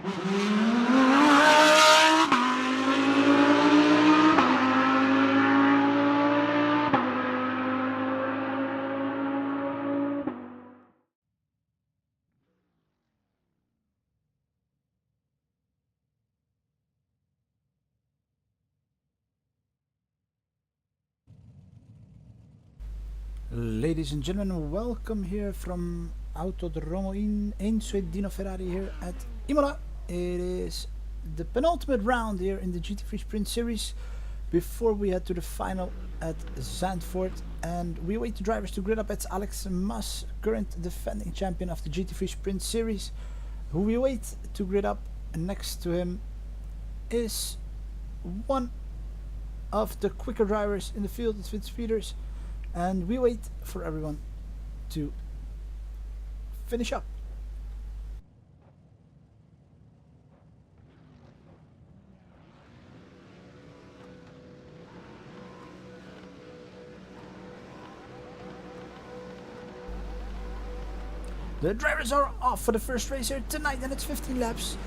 Ladies and gentlemen, welcome here from Autodromo di Enzo, Dino Ferrari here at Imola. It is the penultimate round here in the GT3 Sprint Series before we head to the final at Zandvoort, and we wait the drivers to grid up. It's Alex Mas, current defending champion of the GT3 Sprint Series, who we wait to grid up, and next to him is one of the quicker drivers in the field, it's Vince Peters. And we wait for everyone to finish up. The drivers are off for the first race here tonight, and it's 15 laps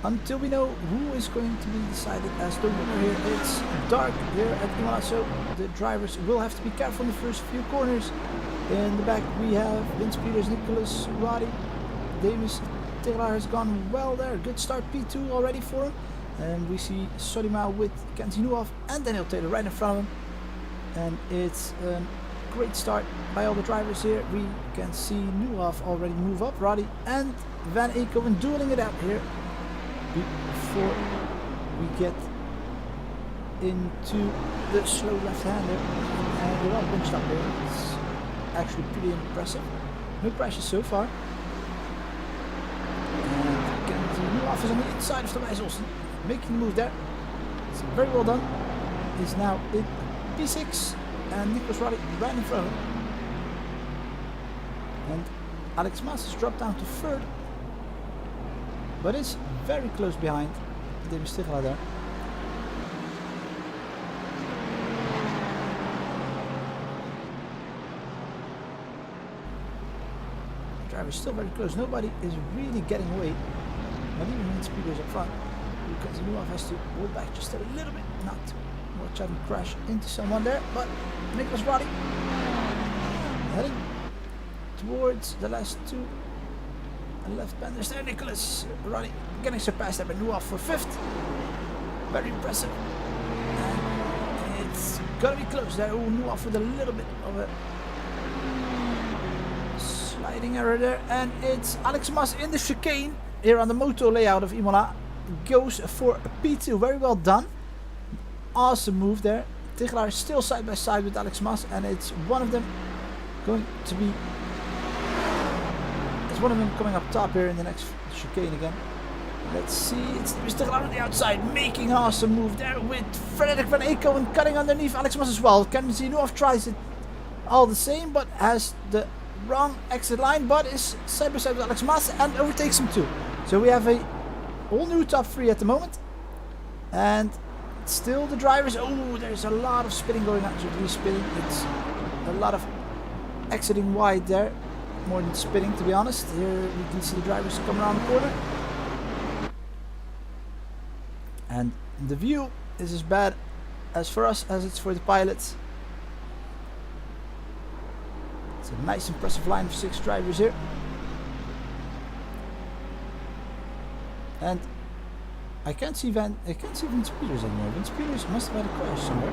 until we know who is going to be decided as the winner here. It's dark here at Imola, so the drivers will have to be careful in the first few corners. In the back we have Vince Peters, Nicholas Roddy, Davis Taylor has gone well there. Good start, P2 already for him. And we see Solima with Kenzie Nuoff and Daniel Taylor right in front of him. And it's a great start by all the drivers here. We can see Nuoff already move up, Roddy and Van Eekhoven dueling it out here before we get into the slow left-hander, and we're all bunched up here. It's actually pretty impressive. No crashes so far. And Kenzie Nuoff is on the inside of Tobias Olsen, making the move there. It's very well done. He's now in P6, and Nicholas Roddy right in front of him. And Alex Mas has dropped down to third, but is very close behind David Stigler there. The driver is still very close. Nobody is really getting away. Not even Vince Peters up front, because Nuoff has to hold back just a little bit, not to watch out and crash into someone there. But Nicholas Roddy heading towards the last two left-banders there. Nicholas Roddy getting surpassed there by Nuoff for fifth. Very impressive. And it's gonna be close there. Oh, Nuoff with a little bit of a sliding error there. And it's Alex Mas in the chicane here on the moto layout of Imola. Goes for a P2. Very well done. Awesome move there. Tigelaar is still side by side with Alex Mas, and it's one of them going to be one of them coming up top here in the next chicane again. Let's see, it's Mr. on the outside, making an awesome move there with Frederik Van Eekhoven cutting underneath Alex Mas as well. Kenzie Nuoff tries it all the same, but has the wrong exit line, but is side by side with Alex Mas and overtakes him too. So we have a whole new top three at the moment. And still the drivers, oh, there's a lot of spinning going on, actually spinning. It's a lot of exiting wide there. More than spinning, to be honest. Here we can see the drivers come around the corner, and the view is as bad as for us as it's for the pilots. It's a nice impressive line of 6 drivers here, and I can't see Vince Peters anymore. Vince Peters must have had a crash somewhere,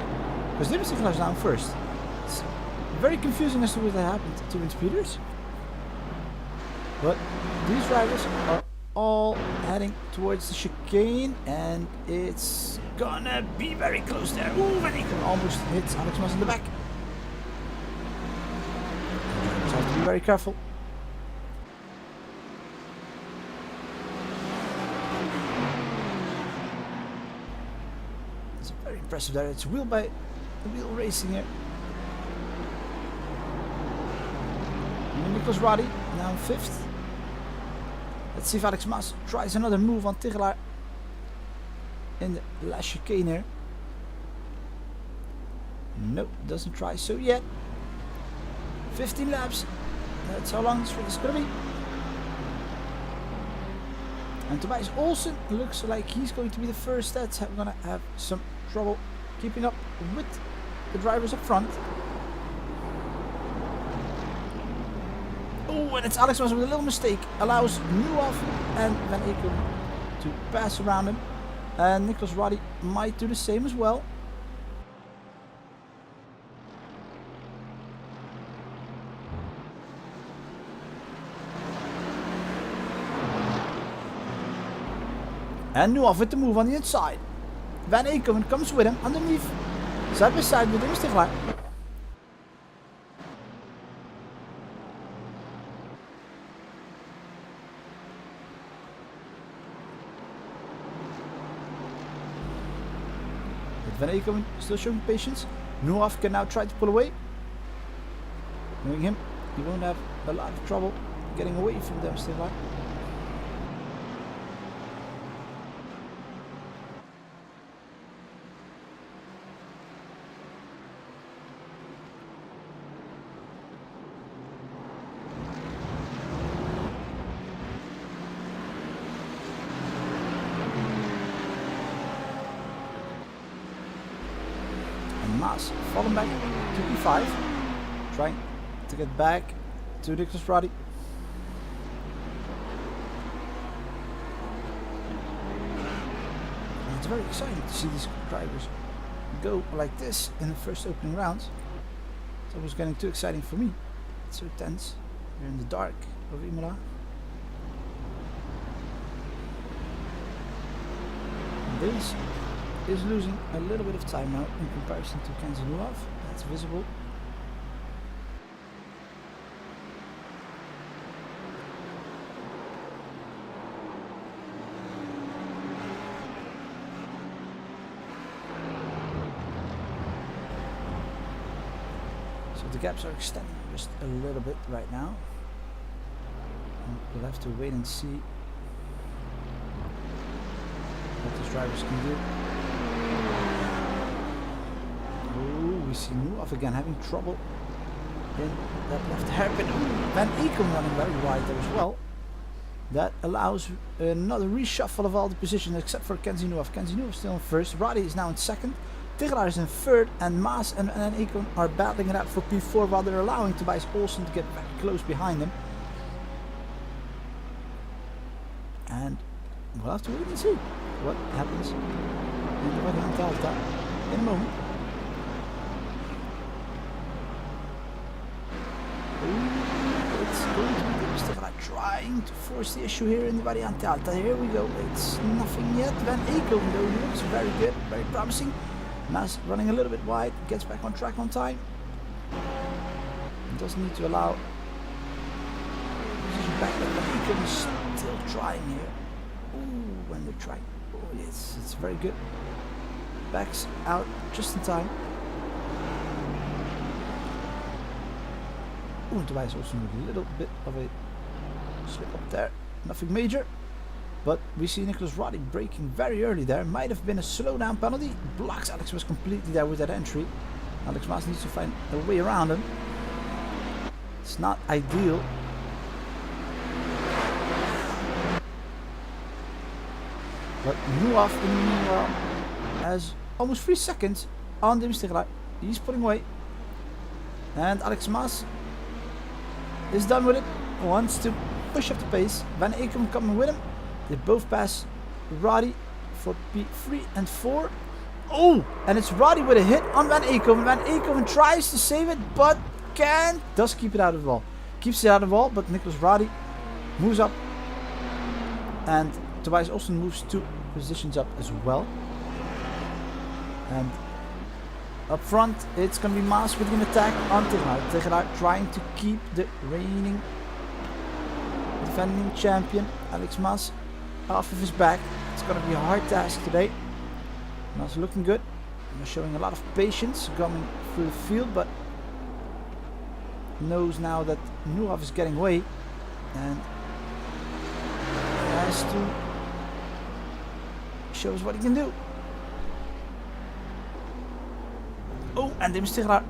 because David Stigler is down first. It's very confusing as to what happened to Vince Peters. But these drivers are all heading towards the chicane, and it's gonna be very close there. Ooh, Van Eekhoven almost hits Alex Mas in the back. Drivers have to be very careful. It's very impressive there. It's wheel by wheel racing here. And Nicholas Roddy now in 5th. Let's see if Alex Mas tries another move on Tigelaar in the last chicane here. Nope, doesn't try so yet. 15 laps. That's how long this race is going to be. And Tobias Olsen looks like he's going to be the first that's going to have some trouble keeping up with the drivers up front. Oh, and it's Alex Mas with a little mistake. Allows Nieuwhof and Van Eekhoven to pass around him. And Nicholas Roddy might do the same as well. And Nieuwhof with the move on the inside. Van Eekhoven comes with him underneath. Side by side with Dino Ferrari. Van Eekhoven still showing patience. Nieuwhof can now try to pull away. Knowing him, he won't have a lot of trouble getting away from them still. Maas falling back to P5, trying to get back to Nicholas Roddy. And it's very exciting to see these drivers go like this in the first opening rounds. It's almost getting too exciting for me. It's so tense. We're in the dark of Imola. And this is losing a little bit of time now in comparison to Kenzie Nieuwhof. That's visible. So the gaps are extending just a little bit right now. And we'll have to wait and see what these drivers can do. We see Nieuwhof again having trouble in that left hairpin. Van Eekhoven running very wide there as well. That allows another reshuffle of all the positions except for Kenzie Nieuwhof. Kenzie Nieuwhof still in first. Roddy is now in second. Tegelaar is in third. And Maas and Van Eekhoven are battling it out for P4 while they're allowing Tobias Olsen to get back close behind them. And we'll have to wait and see what happens in the Variante Alta in a moment. It's going to be Dino Ferrari trying to force the issue here in the Variante Alta. Here we go. It's nothing yet. Van Eekhoven though looks very good, very promising. Maas running a little bit wide, gets back on track on time. Doesn't need to allow position back. Van Eekhoven is still trying here. Ooh, when they're trying. Oh yes, it's very good. Backs out just in time. Ooh, and Tobias also with a little bit of a slip up there. Nothing major. But we see Nicholas Roddy braking very early there. Might have been a slowdown penalty. Blocks Alex Mas completely there with that entry. Alex Mas needs to find a way around him. It's not ideal. But Nieuwhof in the meanwhile has almost 3 seconds on Dino Ferrari. He's pulling away. And Alex Mas is done with it. Wants to push up the pace. Van Eekhoven coming with him. They both pass Roddy for P3 and 4. Oh! And it's Roddy with a hit on Van Eekhoven. Van Eekhoven tries to save it, but does keep it out of the wall. Keeps it out of the wall, but Nicholas Roddy moves up. And Tobias also moves 2 positions up as well. And up front, it's going to be Maas with an attack on Tegelaar. Tegelaar trying to keep the reigning defending champion Alex Mas off of his back. It's going to be a hard task today. Mas looking good. Showing a lot of patience coming through the field, but knows now that Nieuwhof is getting away and has to show us what he can do. Oh, and Dino Ferrari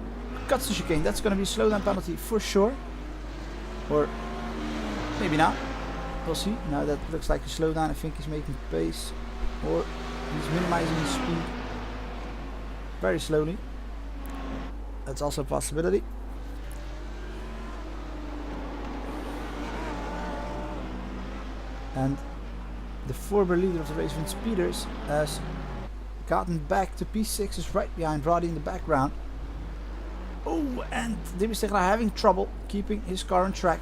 cuts the chicane. That's going to be a slowdown penalty for sure. Or maybe not. We'll see. Now that looks like a slowdown. I think he's making pace, or he's minimizing his speed very slowly. That's also a possibility. And the former leader of the race, Vince Peters, has gotten back to P6, is right behind Roddy in the background. Oh, and Dino Ferrari having trouble keeping his car on track,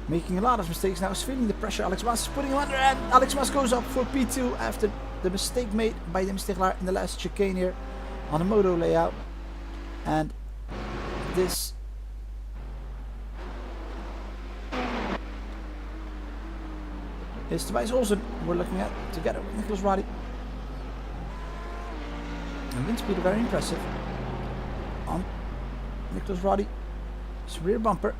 making a lot of mistakes. Now he's feeling the pressure. Alex Mas is putting him under, and Alex Mas goes up for P2 after the mistake made by Dino Ferrari in the last chicane here on the moto layout. And this is Tobias Olsen we're looking at together with Nicholas Roddy. And wind speed very impressive on Nicholas Roddy. His rear bumper.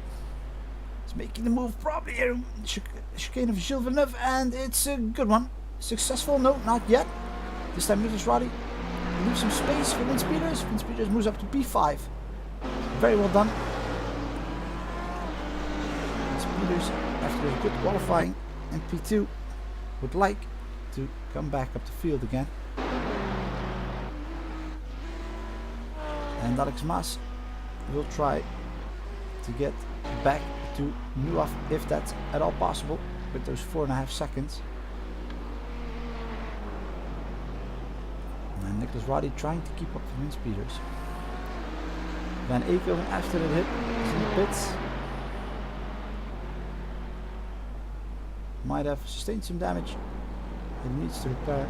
He's making the move probably here. Chicane of Gilles Villeneuve, and it's a good one. Successful? No, not yet. This time Nicholas Roddy leaves some space for Vince Peters. Vince Peters moves up to P5. Very well done. Vince Peters, after a good qualifying in P2, would like to come back up the field again. And Alex Mas will try to get back to Nuaf if that's at all possible with those 4.5 seconds. And Nicholas Roddy trying to keep up with Vince Peters. Van Eekhoven after the hit is in the pits. Might have sustained some damage. It needs to repair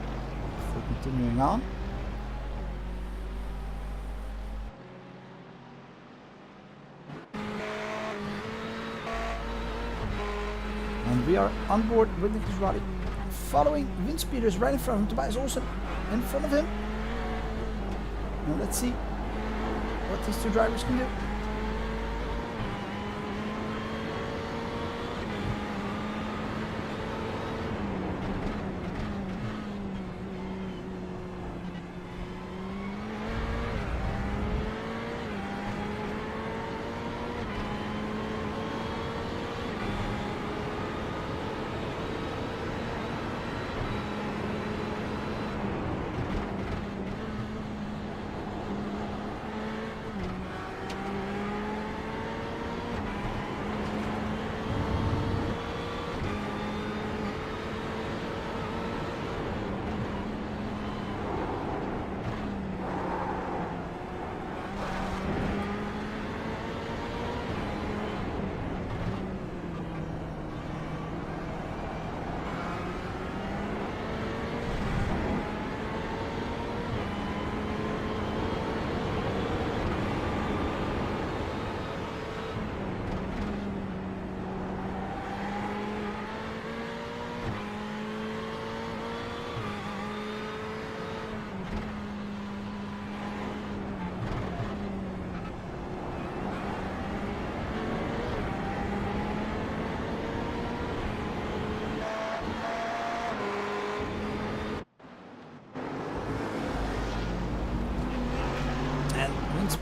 before continuing on. And we are on board with Nicholas Roddy, following Vince Peters right in front of him. Tobias Olsen in front of him. Now let's see what these two drivers can do.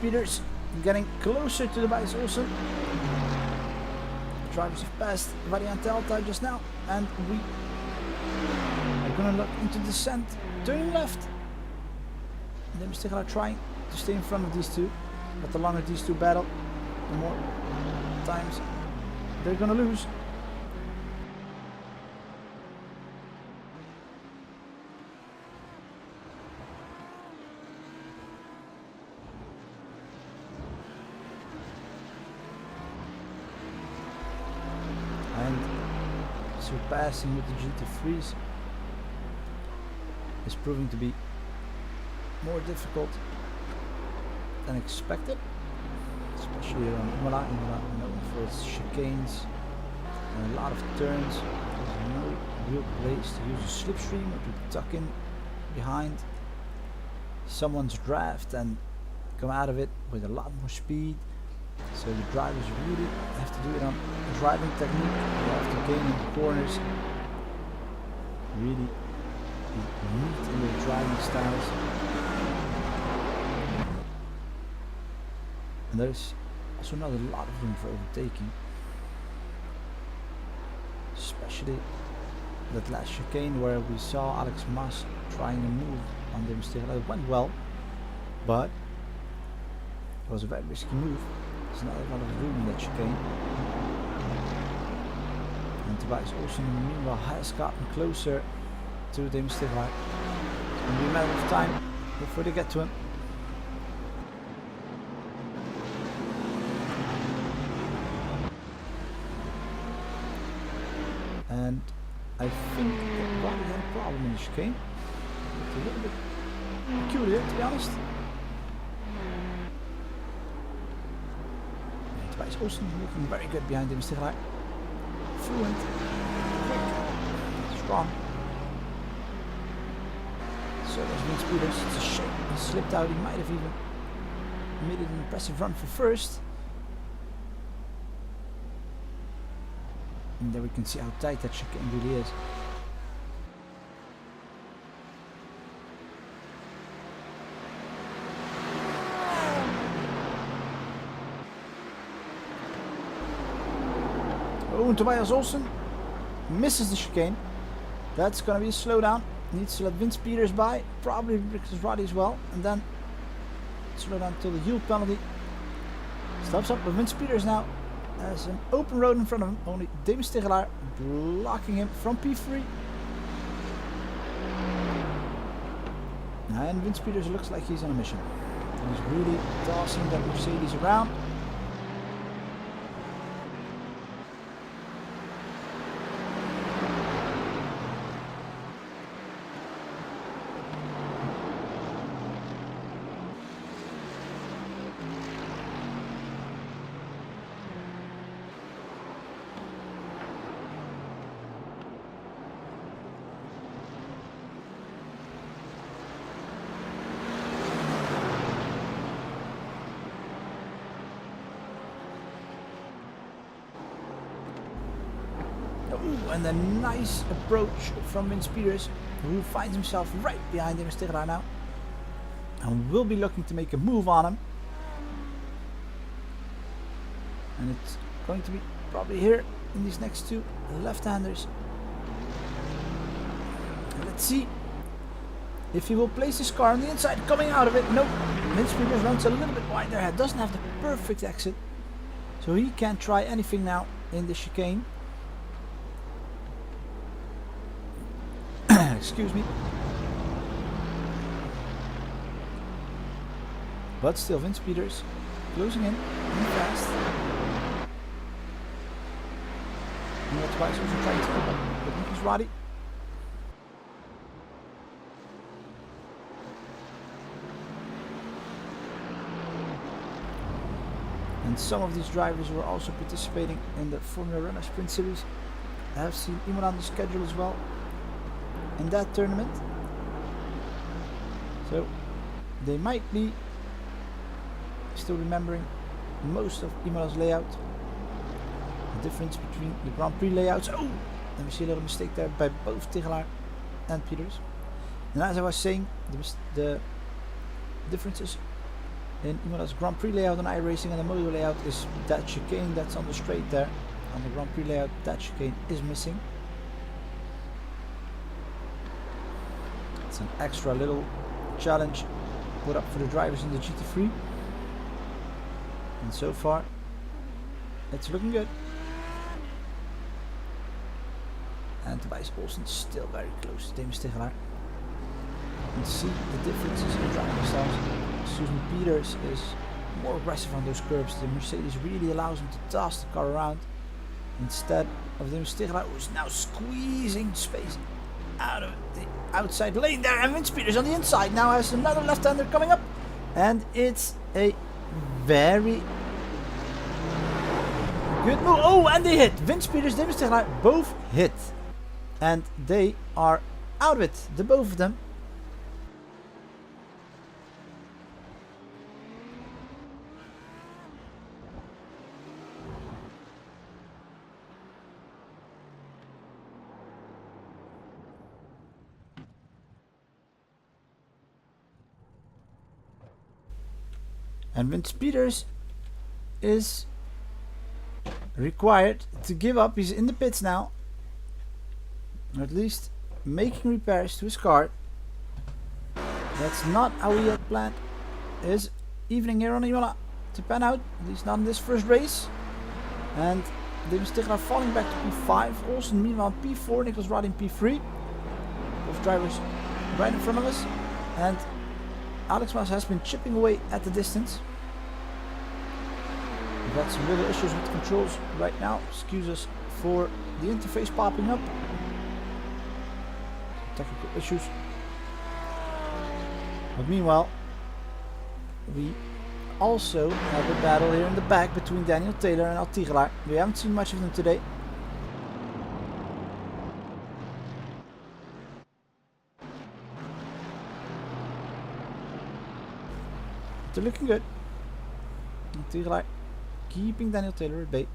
Peters getting closer to the Tobias Olsen. The drivers have passed Variante Alta just now, and we are gonna look into descent, turning left. And then we're still trying to stay in front of these two, but the longer these two battle, the more times they're gonna lose. Surpassing with the GT3s is proving to be more difficult than expected, especially on Imola. Imola known for its chicanes and a lot of turns. There's no real place to use a slipstream or to tuck in behind someone's draft and come out of it with a lot more speed. So the drivers really have to do it on driving technique. They have to gain in the corners, really be neat in their driving styles. And there's also not a lot of room for overtaking, especially that last chicane where we saw Alex Mas trying to move on the mistake. It went well, but it was a very risky move. There's not a lot of room in that chicane. And Tobias Olsen meanwhile has gotten closer to the mistake. It's going to be a matter of time before they get to him. And I think that Roddy had a problem in the chicane. It's a little bit peculiar, to be honest. And Tobias Olsen looking very good behind him. Still fluent, quick, strong. So there's Vince Peters. It's a shame he slipped out. He might have even made an impressive run for first. And there we can see how tight that chicane really is. Oh, and Tobias Olsen misses the chicane. That's going to be a slowdown. Needs to let Vince Peters by, probably because Roddy as well, and then slow down till the yield penalty. Stops up with Vince Peters now. There's an open road in front of him. Only Damon Stigelaar blocking him from P3. And Vince Peters looks like he's on a mission. He's really tossing that Mercedes around. Ooh, and a nice approach from Vince Peters, who finds himself right behind him Stigelaar now, and will be looking to make a move on him. And it's going to be probably here in these next two left-handers. Let's see if he will place his car on the inside, coming out of it. Nope, Vince Peters runs a little bit wide there, doesn't have the perfect exit, so he can't try anything now in the chicane. Excuse me. But still Vince Peters closing in fast. And that's why he's also trying to keep up with Nicholas Roddy. And some of these drivers were also participating in the Formula Runner Sprint Series. I have seen Imola on the schedule as well in that tournament, so they might be still remembering most of Imola's layout, the difference between the Grand Prix layouts. Oh, and we see a little mistake there by both Stigelaar and Peters. And as I was saying, the differences in Imola's Grand Prix layout on iRacing and the Moto layout is that chicane that's on the straight there. On the Grand Prix layout, that chicane is missing. It's an extra little challenge put up for the drivers in the GT3, and so far it's looking good. And Tobias Olsen still very close to Damon Stigelaar. You can see the differences in the driving styles. Susan Peters is more aggressive on those curves. The Mercedes really allows him to toss the car around, instead of Damon Stigelaar, who's now squeezing space out of the outside lane there, and Vince Peters on the inside now has another left-hander coming up, and it's a very good move. Oh, and they hit. Vince Peters, Damon Stigelaar both hit, and they are out of it, the both of them. And Vince Peters is required to give up. He's in the pits now. or at least making repairs to his car. That's not how he had planned his evening here on Imola to pan out, at least not in this first race. And Dino Ferrari falling back to P5. Olsen meanwhile P4, Nicholas Rod in P3. Both drivers right in front of us. And Alex Mas has been chipping away at the distance. We've got some little issues with the controls right now. Excuse us for the interface popping up. Technical issues. But meanwhile, we also have a battle here in the back between Daniel Taylor and Autodromo. We haven't seen much of them today. They're looking good. Autodromo keeping Daniel Taylor at bay.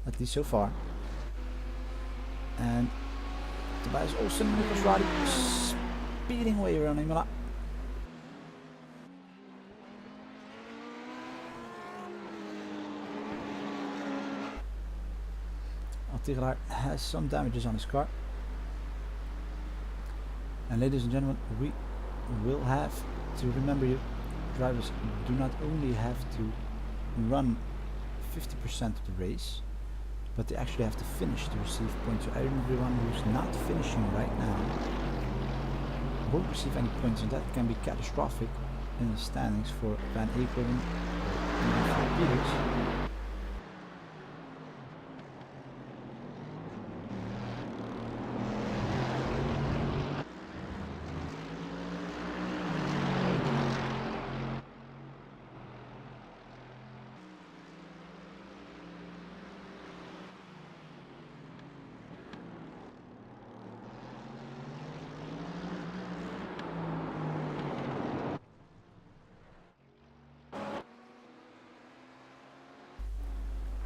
At least so far. And Tobias Olsen and Nicholas Radi speeding away around Imola. Autodromo has some damages on his car. And ladies and gentlemen, we will have to remember you, drivers do not only have to run 50% of the race, but they actually have to finish to receive points. So everyone who's not finishing right now won't receive any points, and that can be catastrophic in the standings for Van Ekelen and Peters.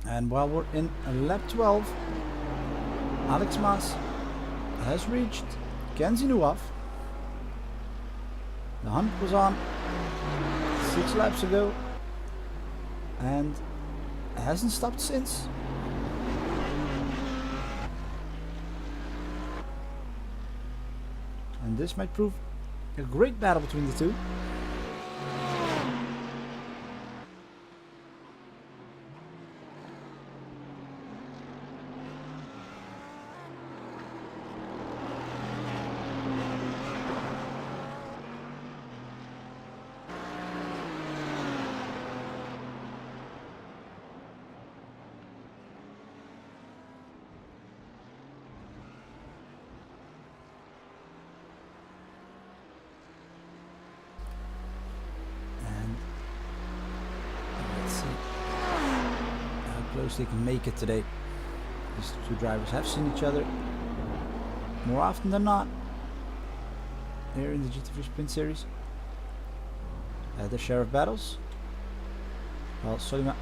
And while we're in lap 12, Alex Mas has reached Kenzie Nuaf. The hunt was on 6 laps ago and hasn't stopped since. And this might prove a great battle between the two. Close they can make it today. These two drivers have seen each other more often than not here in the GT3 Sprint Series. Their share of battles. Well, Solima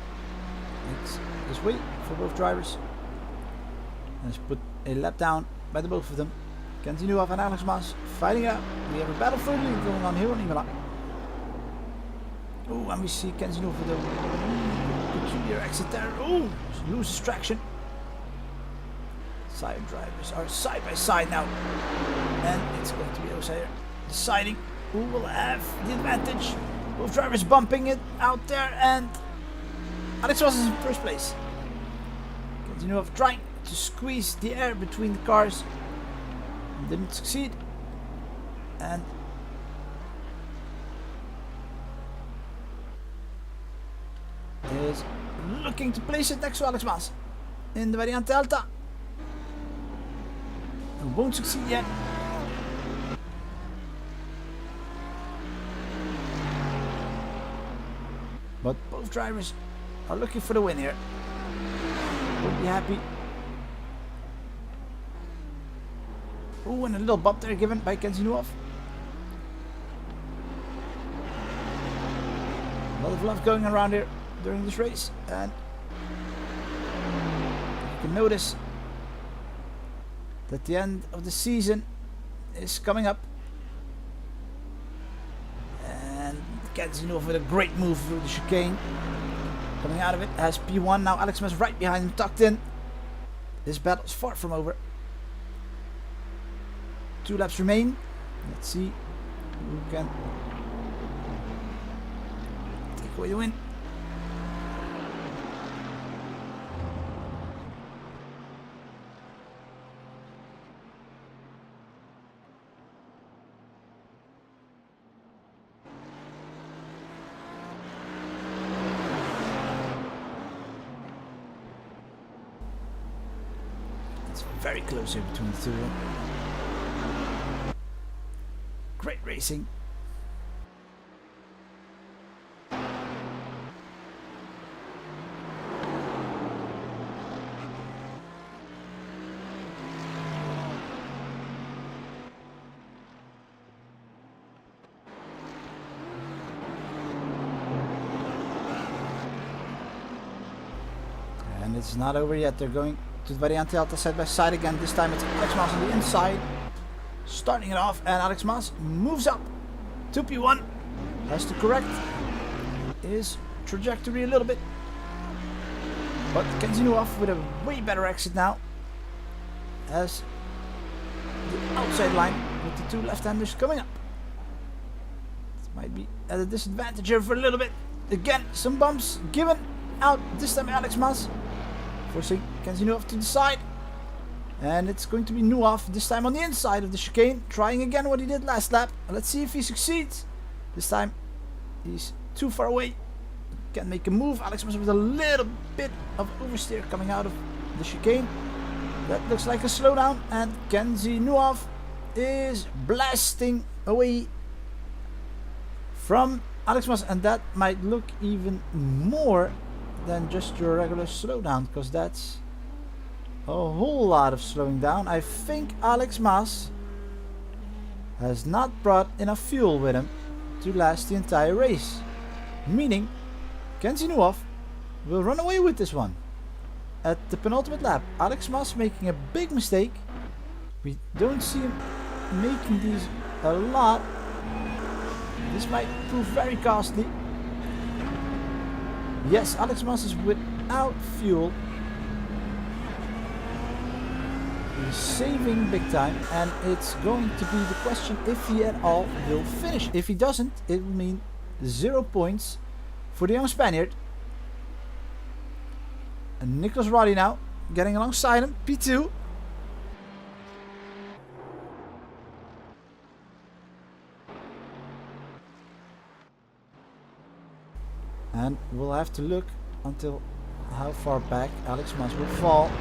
makes his way for both drivers and has put a lap down by the both of them. Kenzie Nuaf and Alex Mas fighting out. We have a battle for the lead going on here on Imola. Oh, and we see Kenzie Nuaf with a peculiar exit there. Oh, loses traction. Side drivers are side by side now, and it's going to be Osair deciding who will have the advantage. Both drivers bumping it out there, and Alex was in first place. Kenzie Nuaf trying to squeeze the air between the cars, didn't succeed, and is looking to place it next to Alex Mas in the Variante Alta. And won't succeed yet. But both drivers are looking for the win here. Won't be happy. Oh, and a little bump there given by Kenzie Nuaf. A lot of love going around here during this race, and you can notice that the end of the season is coming up, and Kenzie Nuaf with a great move through the chicane, coming out of it, has P1 now. Alex Mas right behind him, tucked in. This battle's far from over. 2 laps remain. Let's see who can take away the win. It's very close here between the two of them. Great racing. And it's not over yet. They're going to the Variante Alta side by side again. This time it's Alex Mas on the inside, starting it off, and Alex Mas moves up to P1. Has to correct his trajectory a little bit, but continue off with a way better exit now, as the outside line with the 2 left-handers coming up. This might be at a disadvantage here for a little bit. Again, some bumps given out. This time Alex Mas forcing Kenzie Nuoff to the side, and it's going to be Nuoff this time on the inside of the chicane, trying again what he did last lap. Let's see if he succeeds. This time he's too far away, can't make a move. Alex Mas with a little bit of oversteer coming out of the chicane. That looks like a slowdown, and Kenzie Nuoff is blasting away from Alex Mas, and that might look even more than just your regular slowdown, because that's a whole lot of slowing down. I think Alex Mas has not brought enough fuel with him to last the entire race, meaning Kenzie Nuoff will run away with this one at the penultimate lap. Alex Mas making a big mistake. We don't see him making these a lot. This might prove very costly. Yes, Alex Mas is without fuel. He's saving big time, and it's going to be the question if he at all will finish. If he doesn't, it will mean 0 points for the young Spaniard. And Nicholas Roddy now getting alongside him, P2. And we'll have to look until how far back Alex Mas will fall.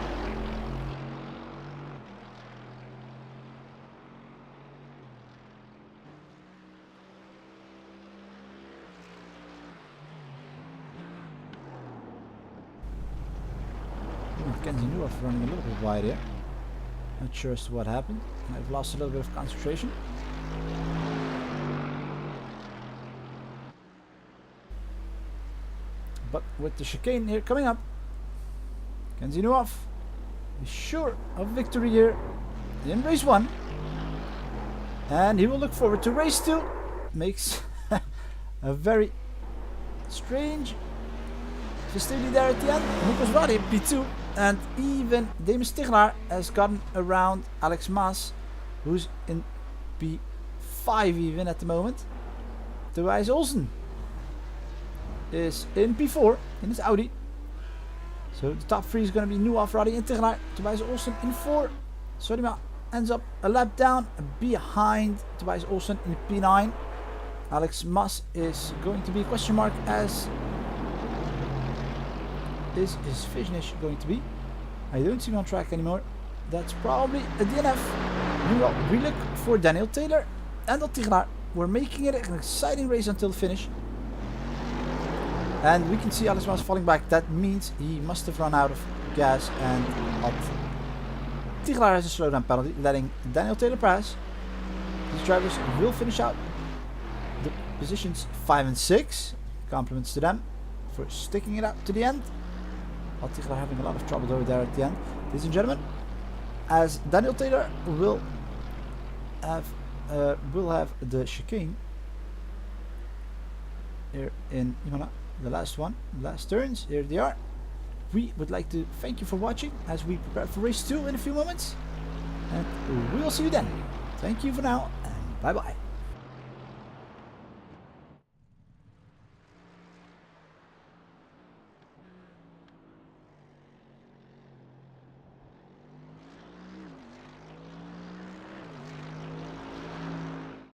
Kenzie Nuoff running a little bit wide here. Not sure as to what happened. I've lost a little bit of concentration. But with the chicane here coming up, Kenzie Nuoff is sure of victory here in race 1. And he will look forward to race 2. Makes a very strange festivity there at the end. Nicholas Roddy P2. And even Damon Stiglaar has gotten around Alex Mas, who's in P5 even at the moment. Tobias Olsen is in P4 in his Audi. So the top 3 is going to be Nuoff, Roddy and Stiglaar. Tobias Olsen in 4. Sodima ends up a lap down behind Tobias Olsen in P9. Alex Mas is going to be a question mark, as is his finish going to be. I don't see him on track anymore. That's probably a DNF. Meanwhile, we look for Daniel Taylor and Stiglaar. We're making it an exciting race until the finish. And we can see Alex Mas falling back. That means he must have run out of gas, and Stiglaar has a slowdown penalty, letting Daniel Taylor pass. These drivers will finish out the positions 5 and 6. Compliments to them for sticking it out to the end. Stiglaar having a lot of trouble over there at the end. Ladies and gentlemen, as Daniel Taylor will have the chicane here in Imola, the last one, last turns, here they are. we would like to thank you for watching as we prepare for race 2 in a few moments. And we will see you then. Thank you for now, and bye bye.